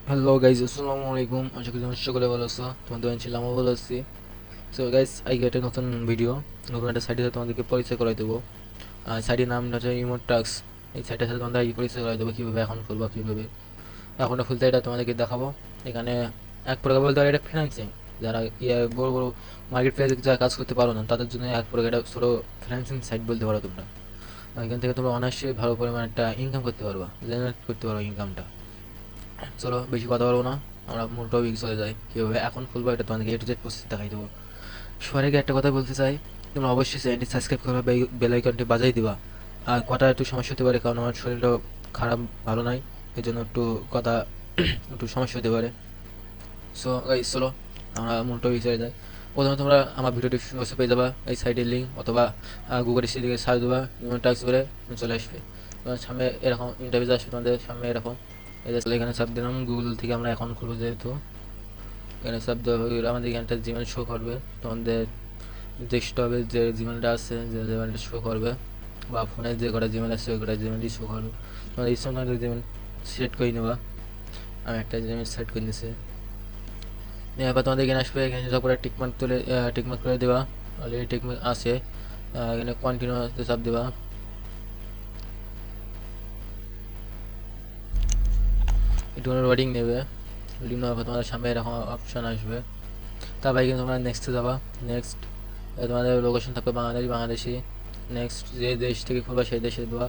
Hello guys, আসসালামু আলাইকুম। আশা করি তোমরা সকলে ভালো আছো। তোমাদের ছিলাম, আমও ভালো আছি। সো গাইজ, আই গেট একটা নতুন ভিডিও, নতুন একটা সাইটের সাথে তোমাদেরকে পরিচয় করাই দেবো। সাইটের নামটা হচ্ছে remotasks। এই সাইটের সাথে তোমাদের পরিচয় করাই দেবো, কীভাবে অ্যাকাউন্ট খুলবা, কীভাবে অ্যাকাউন্টটা খুলতে, এটা তোমাদেরকে দেখাবো। এখানে এক প্রকার বলতে পারে এটা ফ্রিল্যান্সিং। যারা বড় বড় মার্কেট প্লেসে যারা কাজ করতে পারো না, তাদের জন্য এক প্রকার এটা ছোটো ফ্রিল্যান্সিং সাইট বলতে পারো তোমরা। এখান থেকে তোমরা অনায়াসে ভালো পরিমাণ একটা ইনকাম করতে পারবা, জেনারেট করতে পারো ইনকামটা। চলো বেশি কথা বলবো না, আমরা মূল টপিক চলে যাই। কীভাবে অ্যাকাউন্ট খুলবো এটা তোমাদেরকে এ টু জেড প্রসেস দেখাই দেবো। সবার আগে একটা কথা বলতে চাই, তোমরা অবশ্যই চ্যানেলটি সাবস্ক্রাইব করবা, বেল আইকনটি বাজাই দিবা। আর কথা একটু সমস্যা হতে পারে, কারণ আমার শরীরটা খারাপ, ভালো নাই, এই জন্য একটু কথা একটু সমস্যা হতে পারে। সো গাইস, চলো আমরা মূল টপিক চলে যাই। প্রথমে তোমরা আমার ভিডিও ডিসক্রিপশন পেয়ে যাবা এই সাইটের লিঙ্ক, অথবা গুগল দিকে সার্চ দেবা, টাক্স করে চলে আসবে। তোমার সামনে এরকম ইন্টারভিউ আসবে, তোমাদের সামনে এরকম। এখানে সাব দিলাম, গুগল থেকে আমরা অ্যাকাউন্ট খুলবো যেহেতু। এখানে সাব দেওয়া আমাদের এখানটা জিমেল শো করবে, তোমাদের ডেস্কটপে যে জিমেলটা আছে, যে জিমেলটা শো করবে, বা ফোনে যে কটা জিমেল আছে ওই কটা জিমেলই শো করবে। তোমাদের ইচ্ছা মতো জিমেল সেট করে নেবা। আমি একটা জিমেল সেট করে নিয়েছি। এবার তোমাদের এখানে আসবে, এখানে তারপরে টিকমার্ক তুলে টিকমার্ক করে দেবা। অলরেডি টিকমার্ক আছে, এখানে কন্টিনিউ চাপ দেবা। একটু লোডিং নেবে, লোডিং নেওয়ার পর তোমাদের সামনে এরকম অপশন আসবে। তারপরে কিন্তু তোমরা নেক্সটে যাবা। নেক্সট তোমাদের লোকেশন থাকবে বাংলাদেশি। নেক্সট যে দেশ থেকে খুলবা সেই দেশে দেবা।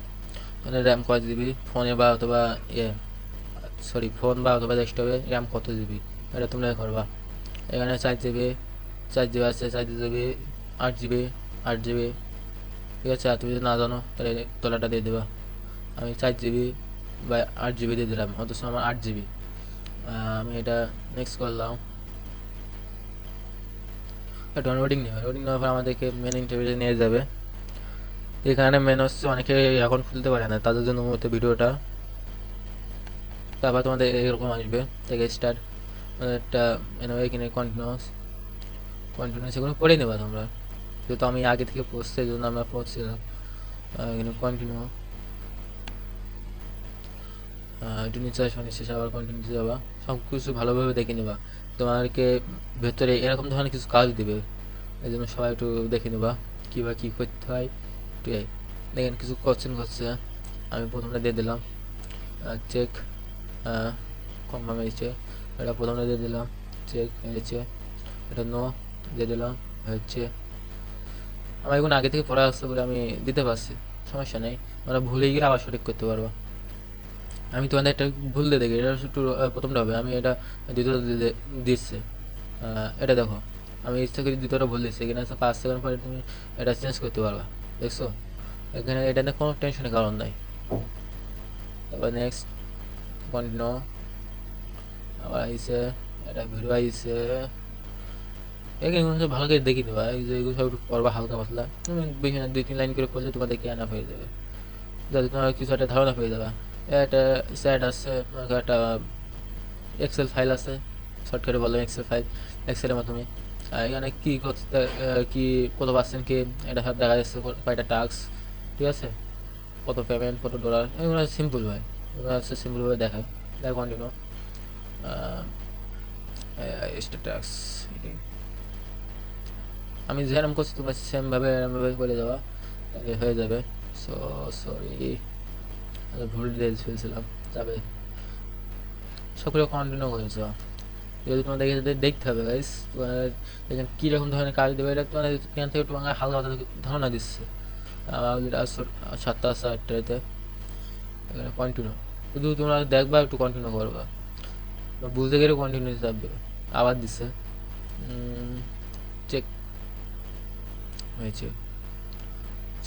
মানে র্যাম কত জিবি, ফোনে বা অথবা ফোন বা অথবা ডেস্কটপে র্যাম কত জিবি, এটা তোমরা করবা। এখানে 4 জিবি, 4 জিবি আছে, 4 জিবি, 8 জিবি, 8 জিবি। ঠিক আছে, আর তুমি যদি না জানো তাহলে তলাটা দিয়ে দেবা। আমি 4 জিবি বা 8 জিবি দিয়ে দিলাম, অথচ আমার 8 জিবি। আমি এটা নেক্সট করলাম। লোডিং নেবে, লোডিং নেওয়ার পর আমাদেরকে মেন ইন্টারভিউতে নিয়ে যাবে। এখানে মেন হচ্ছে অনেকে এখন খুলতে পারে না, তাদের জন্য মূলত ভিডিওটা। তারপর তোমাদের এরকম আসবে থেকে স্টার্ট, একটা এখানে কন্টিনিউস, কন্টিনিউস এগুলো পড়ে নেবা তোমরা, যেহেতু আমি আগে থেকে পড়ছি এই জন্য আমরা পড়ছিলাম। এখানে কন্টিনিউ, একটু নিচে আসবা, নিচে আবার কন্টিনিউ যাবা। সব কিছু ভালোভাবে দেখে নেবা, তোমাকে ভেতরে এরকম ধরনের কিছু কাজ দিবে, এই জন্য সবাই একটু দেখে নেবা কীভাবে কী করতে হয়। একটু দেখেন কিছু কোশ্চেন করছে, আমি প্রথমটা দিয়ে দিলাম চেক, কনফার্ম হয়েছে, এটা প্রথমটা দিয়ে দিলাম চেক হয়েছে, এটা নো দিয়ে দিলাম হচ্ছে। আমার এখন আগে থেকে পড়া আসছে বলে আমি দিতে পারছি, সমস্যা নেই। আমরা ভুলে গিয়ে আবার সঠিক করতে পারবো। আমি তোমাদের একটা ভুল দিয়ে দেখি, এটা একটু প্রথমটা হবে, আমি এটা দ্বিতীয়টা দিচ্ছে। এটা দেখো, আমি ইচ্ছা করি দ্বিতীয়টা ভুল দিচ্ছি, এখানে আছে 5 সেকেন্ড পরে তুমি এটা চেঞ্জ করতে পারবা। দেখছো, এখানে এটা নিয়ে কোনো টেনশনের কারণ নাই। তারপর নেক্সট কন্টিনিউ, আবার আইসে এটা ভিডিও আইসে। এখানে ভালো করে দেখি নেবা, এই যে এগুলো সব একটু পড়বা হালকা পাতলা, তুমি বেশি না 2-3 লাইন করে পড়লে তোমাদের কি আনা হয়ে যাবে, যাতে তোমার কিছু একটা ধারণা পেয়ে যাবে। একটা স্যাট আছে, একটা এক্সেল ফাইল আছে, শর্টকাটে বললাম এক্সেল ফাইল, এক্সেলের মাধ্যমে এখানে কী করতে, কী কত পার্সেন্ট কি, এটা সব দেখা যাচ্ছে, কয়টা টাস্ক, ঠিক আছে, কত পেমেন্ট, কত ডলার, এগুলো সিম্পল ভাই, এগুলো হচ্ছে সিম্পলভাবে দেখায়। দেখ কন্টিনিউ, টাস্ক, আমি যেরকম করছি তোমার সেমভাবে এরমভাবে করে দেওয়া, তাহলে হয়ে যাবে। সো সরি, ভুল দিয়ে ফেলছিলাম। যাবে সক্রিয় কন্টিনিউ করেছো, যদি তোমাদের দেখতে হবে গাইস, এখানে কীরকম ধরনের কাজ দেবে, এটা তোমাদের এখান থেকে একটু হালকা ধারণা দিচ্ছে। যেটা 7টা 8টাতে এখানে কন্টিনিউ, শুধু তোমরা দেখবা একটু কন্টিনিউ করবা, বুঝতে গেলে কন্টিনিউ যাবে। আবার দিচ্ছে চেক হয়েছে।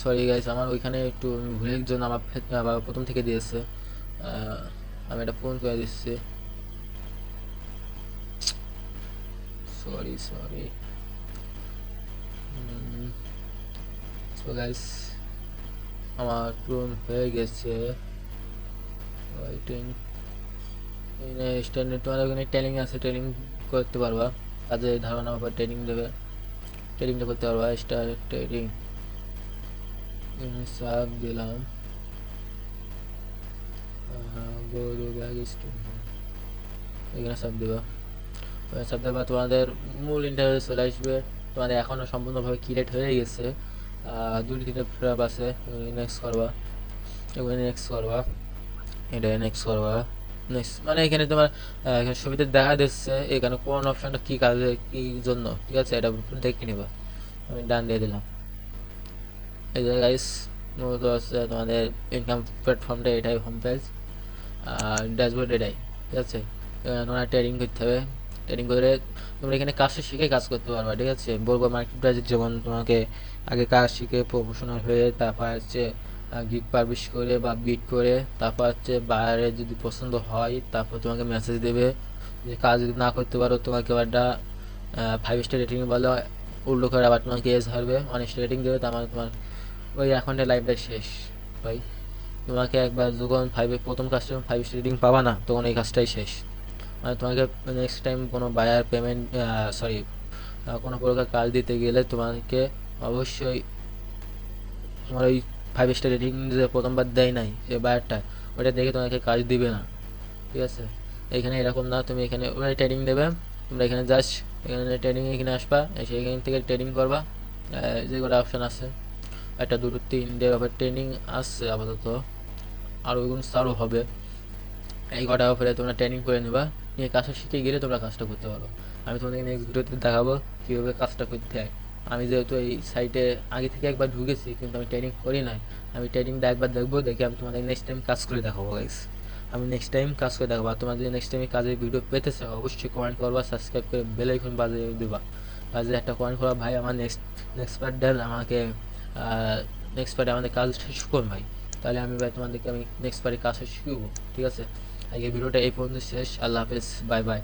সরি গাইস, আমার ওইখানে একটু ভুলের জন্য আমার আবার প্রথম থেকে দিয়েছে, আমি এটা ফোন করে দিচ্ছি। Sorry sorry. সো গাইস, আমার পূরণ হয়ে গেছে। ওয়েটিং, এখানে স্ট্যান্ডার্ড তোমার ওখানে ট্রেনিং আছে, ট্রেনিং করতে পারবা, কাজের ধারণার উপর ট্রেনিং দেবে, ট্রেনিংটা করতে পারবা। স্টার ট্রেনিং সাব দিলাম, গরু ব্যাগ স্টুডেন্ট, এখানে চাপ দেবা, চাপ দেবা, তোমাদের মূল ইন্টারফেস চলে আসবে। তোমাদের এখনও সম্পূর্ণভাবে ক্রিয়েট হয়ে গেছে, 2-3টা ফ্রেম আছে। নেক্সট করবা, এগুলো নেক্সট করবা, এটা নেক্সট করবা, নেক্সট মানে এখানে তোমার এখানে সুবিধা দেখা দিচ্ছে এখানে কোন অপশনটা কী কাজে কী জন্য, ঠিক আছে, এটা দেখে নিবা। আমি ডান দিয়ে দিলাম। এই যে গাইস মূলত হচ্ছে তোমাদের ইনকাম প্ল্যাটফর্মটা, এটাই হোম পেজ, আর ড্যাশবোর্ড এটাই, ঠিক আছে। তোমরা ট্রেডিং করতে হবে, ট্রেডিং করে তোমরা এখানে কাজটা শিখে কাজ করতে পারবা, ঠিক আছে। বলবো মার্কেট প্রাইস যেমন তোমাকে আগে কাজ শিখে প্রফেশনাল হয়ে তারপর হচ্ছে গিগ পাবলিশ করে বা বিট করে তারপর হচ্ছে বাইরে যদি পছন্দ হয় তারপর তোমাকে মেসেজ দেবে যে কাজ যদি না করতে পারো তোমাকে একটা 5 স্টার রেটিং বলো, উল্টো করে আবার তোমাকে এজ হারবে 1 স্টার রেটিং দেবে, তার মানে তোমার ওই অ্যাকাউন্টের লাইফটাই শেষ ভাই। তোমাকে একবার যখন প্রথম কাজটা 5 স্টার রেটিং পাবা না, তখন এই কাজটাই শেষ। মানে তোমাকে নেক্সট টাইম কোনো বায়ার পেমেন্ট, সরি, কোনো প্রকার কাজ দিতে গেলে তোমাকে অবশ্যই তোমার ওই 5 স্টার রেটিং যে প্রথমবার দেয় নাই সে বায়ারটা, ওটা দেখে তোমাকে কাজ দিবে না, ঠিক আছে। এখানে এরকম না, তুমি এখানে ওরা ট্রেডিং দেবে, তোমরা এখানে জাস্ট এখানে ট্রেডিং এখানে আসবা, এসে এখান থেকে ট্রেডিং করবা। যে কটা অপশান আছে, 1, 2, 3 ট্রেনিং আসছে আপাতত, আর ওইগুলো চালু হবে। এই কটা অফারে তোমরা ট্রেনিং করে নেবা, নিয়ে কাজটা শিখে গেলে তোমরা কাজটা করতে পারো। আমি তোমাদেরকে নেক্সট ভিডিওতে দেখাবো কীভাবে কাজটা করতে হয়। আমি যেহেতু এই সাইটে আগে থেকে একবার ঢুকেছি কিন্তু আমি ট্রেনিং করি নাই, আমি ট্রেনিংটা একবার দেখবো, দেখে আমি তোমাদের নেক্সট টাইম কাজ করে দেখাবো গাইস। আমি নেক্সট টাইম কাজ করে দেখাবো। আর তোমরা যদি নেক্সট টাইম কাজের ভিডিও পেতে চাও অবশ্যই কমেন্ট করবা, সাবস্ক্রাইব করে বেল আইকন বাজিয়ে দিবা। বাজে একটা কমেন্ট করা, ভাই আমার নেক্সট পার্ট দেন আমাকে, নেক্সট পার্টে আমাদের কাজ শিখুন ভাই, তাহলে আমি ভাই তোমাদেরকে আমি নেক্সট পার্টে কাজটা শিখবো, ঠিক আছে। আজকে ভিডিওটা এই পর্যন্ত শেষ। আল্লাহ হাফেজ, বাই বাই।